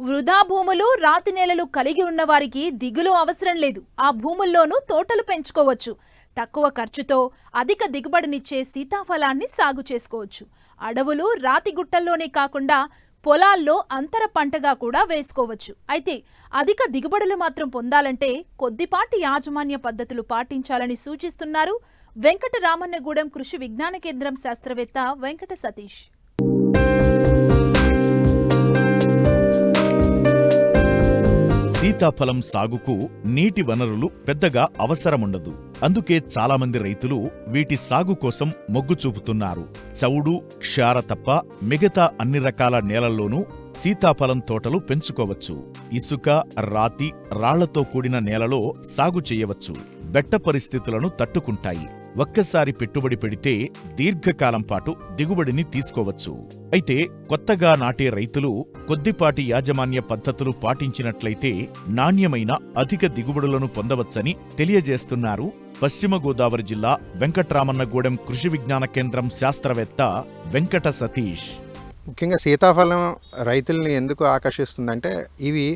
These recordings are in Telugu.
వృధా భూములు రాతి నేలలు కలిగి ఉన్నవారికి దిగులు అవసరం లేదు. ఆ భూముల్లోనూ తోటలు పెంచుకోవచ్చు. తక్కువ ఖర్చుతో అధిక దిగుబడినిచ్చే సీతాఫలాన్ని సాగు చేసుకోవచ్చు. అడవులు రాతి గుట్టల్లోనే కాకుండా పొలాల్లో అంతర పంటగా కూడా వేసుకోవచ్చు. అయితే అధిక దిగుబడులు మాత్రం పొందాలంటే కొద్దిపాటి యాజమాన్య పద్ధతులు పాటించాలని సూచిస్తున్నారు వెంకటరామన్నగూడెం కృషి విజ్ఞాన కేంద్రం శాస్త్రవేత్త వెంకట సతీష్. సీతాఫలం సాగుకు నీటి వనరులు పెద్దగా అవసరముండదు. అందుకే చాలామంది రైతులు వీటి సాగు కోసం మొగ్గు చూపుతున్నారు. చవుడు, క్షార తప్ప మిగతా అన్ని రకాల నేలల్లోనూ సీతాఫలం తోటలు పెంచుకోవచ్చు. ఇసుక, రాతి, రాళ్లతో కూడిన నేలలో సాగు చేయవచ్చు. బెట్ట పరిస్థితులను తట్టుకుంటాయి. ఒక్కసారి పెట్టుబడి పెడితే దీర్ఘకాలం పాటు దిగుబడిని తీసుకోవచ్చు. అయితే కొత్తగా నాటే రైతులు కొద్దిపాటి యాజమాన్య పద్ధతులు పాటించినట్లయితే నాణ్యమైన అధిక దిగుబడులను పొందవచ్చని తెలియజేస్తున్నారు పశ్చిమ గోదావరి జిల్లా వెంకటరామన్నగూడెం కృషి విజ్ఞాన కేంద్రం శాస్త్రవేత్త వెంకట సతీష్. ముఖ్యంగా సీతాఫలం రైతుల్ని ఎందుకు ఆకర్షిస్తుందంటే ఇవి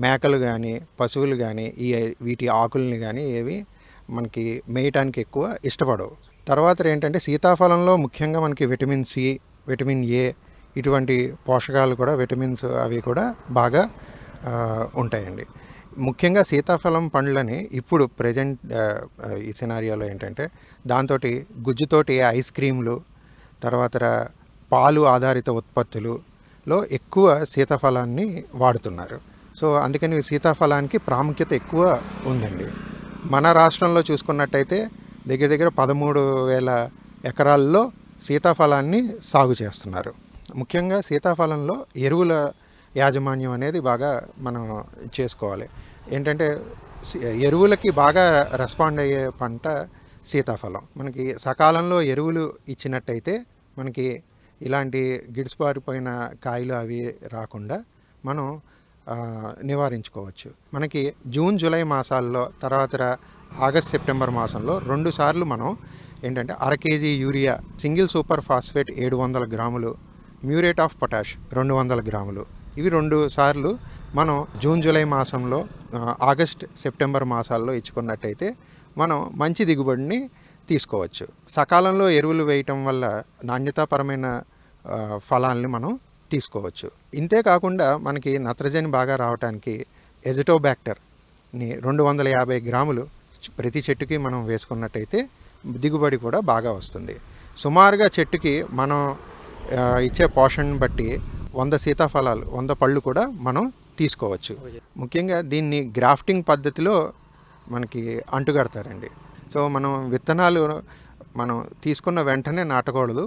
మేకలు కానీ పశువులు కానీ వీటి ఆకుల్ని కానీ ఏవి మనకి మేయటానికి ఎక్కువ ఇష్టపడవు. తర్వాత ఏంటంటే సీతాఫలంలో ముఖ్యంగా మనకి విటమిన్ సి, విటమిన్ ఏ ఇటువంటి పోషకాలు కూడా విటమిన్స్ అవి కూడా బాగా ఉంటాయండి. ముఖ్యంగా సీతాఫలం పండ్లని ఇప్పుడు ప్రజెంట్ ఈ సినారియోలో ఏంటంటే దాంతో గుజ్జుతోటి ఐస్ క్రీమ్లు, తర్వాత పాలు ఆధారిత ఉత్పత్తులలో ఎక్కువ సీతాఫలాన్ని వాడుతున్నారు. సో అందుకని సీతాఫలానికి ప్రాముఖ్యత ఎక్కువ ఉందండి. మన రాష్ట్రంలో చూసుకున్నట్టయితే దగ్గర దగ్గర 13,000 ఎకరాల్లో సీతాఫలాన్ని సాగు చేస్తున్నారు. ముఖ్యంగా సీతాఫలంలో ఎరువుల యాజమాన్యం అనేది బాగా మనం చేసుకోవాలి. ఏంటంటే ఎరువులకి బాగా రెస్పాండ్ అయ్యే పంట సీతాఫలం. మనకి సకాలంలో ఎరువులు ఇచ్చినట్టయితే మనకి ఇలాంటి గిడిసిపారిపోయిన కాయలు అవి రాకుండా మనం నివారించుకోవచ్చు. మనకి జూన్ జూలై మాసాల్లో, తర్వాత ఆగస్ట్ సెప్టెంబర్ మాసంలో 2 సార్లు మనం ఏంటంటే 1/2 kg urea, single super phosphate 700 గ్రాములు, మ్యూరేట్ ఆఫ్ పొటాష్ 200 గ్రాములు, ఇవి 2 సార్లు మనం జూన్ జూలై మాసంలో, ఆగస్ట్ సెప్టెంబర్ మాసాల్లో ఇచ్చుకున్నట్టయితే మనం మంచి దిగుబడిని తీసుకోవచ్చు. సకాలంలో ఎరువులు వేయటం వల్ల నాణ్యతాపరమైన ఫలాల్ని మనం తీసుకోవచ్చు. ఇంతే కాకుండా మనకి నత్రజని బాగా రావడానికి ఎజిటోబ్యాక్టర్ని 250 గ్రాములు ప్రతి చెట్టుకి మనం వేసుకున్నట్టయితే దిగుబడి కూడా బాగా వస్తుంది. సుమారుగా చెట్టుకి మనం ఇచ్చే పోషణను బట్టి 100 సీతాఫలాలు, 100 పళ్ళు కూడా మనం తీసుకోవచ్చు. ముఖ్యంగా దీన్ని గ్రాఫ్టింగ్ పద్ధతిలో మనకి అంటుగడతారండి. సో మనం విత్తనాలు మనం తీసుకున్న వెంటనే నాటకూడదు,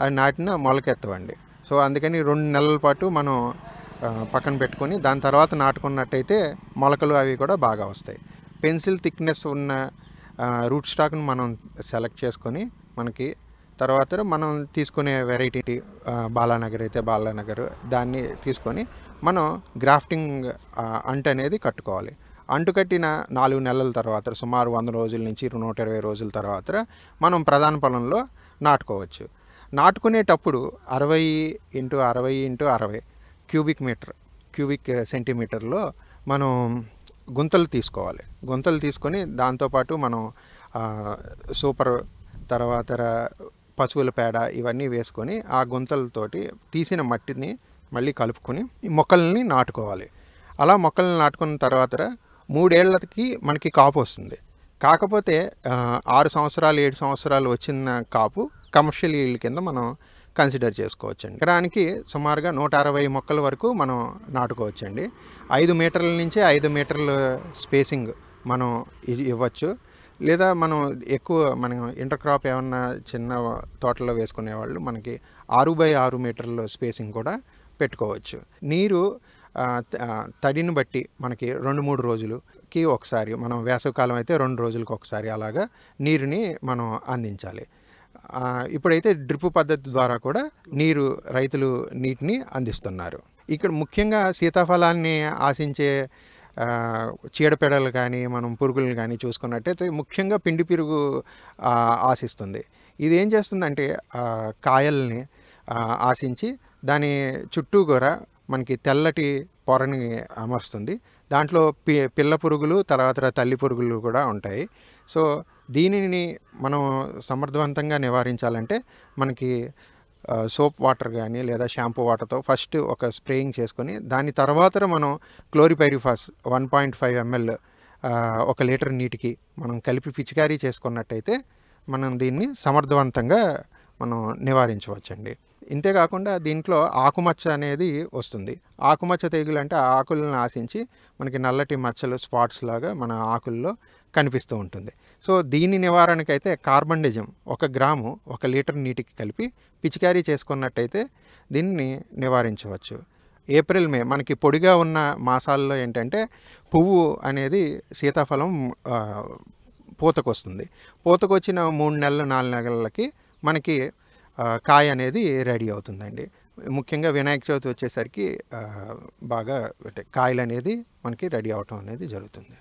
అది నాటిన మొలకెత్తవండి. సో అందుకని 2 నెలల పాటు మనం పక్కన పెట్టుకొని దాని తర్వాత నాటుకున్నట్టయితే మొలకలు అవి కూడా బాగా వస్తాయి. పెన్సిల్ థిక్నెస్ ఉన్న రూట్ స్టాక్ను మనం సెలెక్ట్ చేసుకొని మనకి తర్వాత మనం తీసుకునే వెరైటీ బాలానగర్ అయితే బాలానగర్ దాన్ని తీసుకొని మనం గ్రాఫ్టింగ్ అంటు అనేది కట్టుకోవాలి. అంటు కట్టిన 4 నెలల తర్వాత సుమారు 100 రోజుల నుంచి 120 రోజుల తర్వాత మనం ప్రధాన పొలంలో నాటుకోవచ్చు. నాటుకునేటప్పుడు 60 x 60 x 60 క్యూబిక్ సెంటీమీటర్లో మనం గుంతలు తీసుకోవాలి. గుంతలు తీసుకొని దాంతోపాటు మనం సూపర్, తర్వాత పశువుల పేడ ఇవన్నీ వేసుకొని ఆ గుంతలతోటి తీసిన మట్టిని మళ్ళీ కలుపుకొని ఈ మొక్కల్ని నాటుకోవాలి. అలా మొక్కల్ని నాటుకున్న తర్వాత 3 ఏళ్ళకి మనకి కాపు వస్తుంది. కాకపోతే 6 సంవత్సరాలు 7 సంవత్సరాలు వచ్చిన కాపు కమర్షియల్ ఈల్డ్ కింద మనం కన్సిడర్ చేసుకోవచ్చండి. ఎకరానికి సుమారుగా 160 మొక్కల వరకు మనం నాటుకోవచ్చండి. 5 మీటర్ల నుంచి 5 మీటర్ల స్పేసింగ్ మనం ఇవ్వచ్చు. లేదా మనం మనం ఇంటర్ క్రాప్ ఏమన్నా చిన్న తోటలో వేసుకునే వాళ్ళు మనకి 6x6 మీటర్ల స్పేసింగ్ కూడా పెట్టుకోవచ్చు. నీరు తడిని బట్టి మనకి 2-3 రోజులకి ఒకసారి, మనం వేసవికాలం అయితే 2 రోజులకి ఒకసారి అలాగా నీరుని మనం అందించాలి. ఇప్పుడైతే డ్రిప్ పద్ధతి ద్వారా కూడా రైతులు నీటిని అందిస్తున్నారు. ఇక్కడ ముఖ్యంగా సీతాఫలాన్ని ఆశించే చీడపీడలు కానీ మనం పురుగులను కానీ చూసుకున్నట్టయితే ముఖ్యంగా పిండి పిరుగు ఆశిస్తుంది. ఇది ఏం చేస్తుందంటే కాయల్ని ఆశించి దాని చుట్టూ కూడా మనకి తెల్లటి పొరని అమరుస్తుంది. దాంట్లో పిల్ల పురుగులు, తర్వాత తల్లి పురుగులు కూడా ఉంటాయి. సో దీనిని మనం సమర్థవంతంగా నివారించాలంటే మనకి సోప్ వాటర్ కానీ లేదా షాంపూ వాటర్తో ఫస్ట్ ఒక స్ప్రేయింగ్ చేసుకొని దాని తర్వాత మనం క్లోరిపైరిఫాస్ 1.5 ml 1 లీటర్ నీటికి మనం కలిపి పిచికారీ చేసుకున్నట్టయితే మనం దీన్ని సమర్థవంతంగా మనం నివారించవచ్చండి. ఇంతేకాకుండా దీంట్లో ఆకుమచ్చ అనేది వస్తుంది. ఆకుమచ్చ తెగులు అంటే ఆకులను ఆశించి మనకి నల్లటి మచ్చలు, స్పాట్స్ లాగా మన ఆకుల్లో కనిపిస్తూ ఉంటుంది. సో దీని నివారణకైతే కార్బండిజం 1 గ్రాము 1 లీటర్ నీటికి కలిపి పిచికారీ చేసుకున్నట్టయితే దీన్ని నివారించవచ్చు. ఏప్రిల్, మే మనకి పొడిగా ఉన్న మాసాల్లో ఏంటంటే పువ్వు అనేది సీతాఫలం పూతకొస్తుంది. పూతకొచ్చిన 3 నెలలు 4 నెలలకి మనకి కాయ అనేది రెడీ అవుతుందండి. ముఖ్యంగా వినాయక చవితి వచ్చేసరికి బాగా అంటే కాయలు అనేది మనకి రెడీ అవటం అనేది జరుగుతుంది.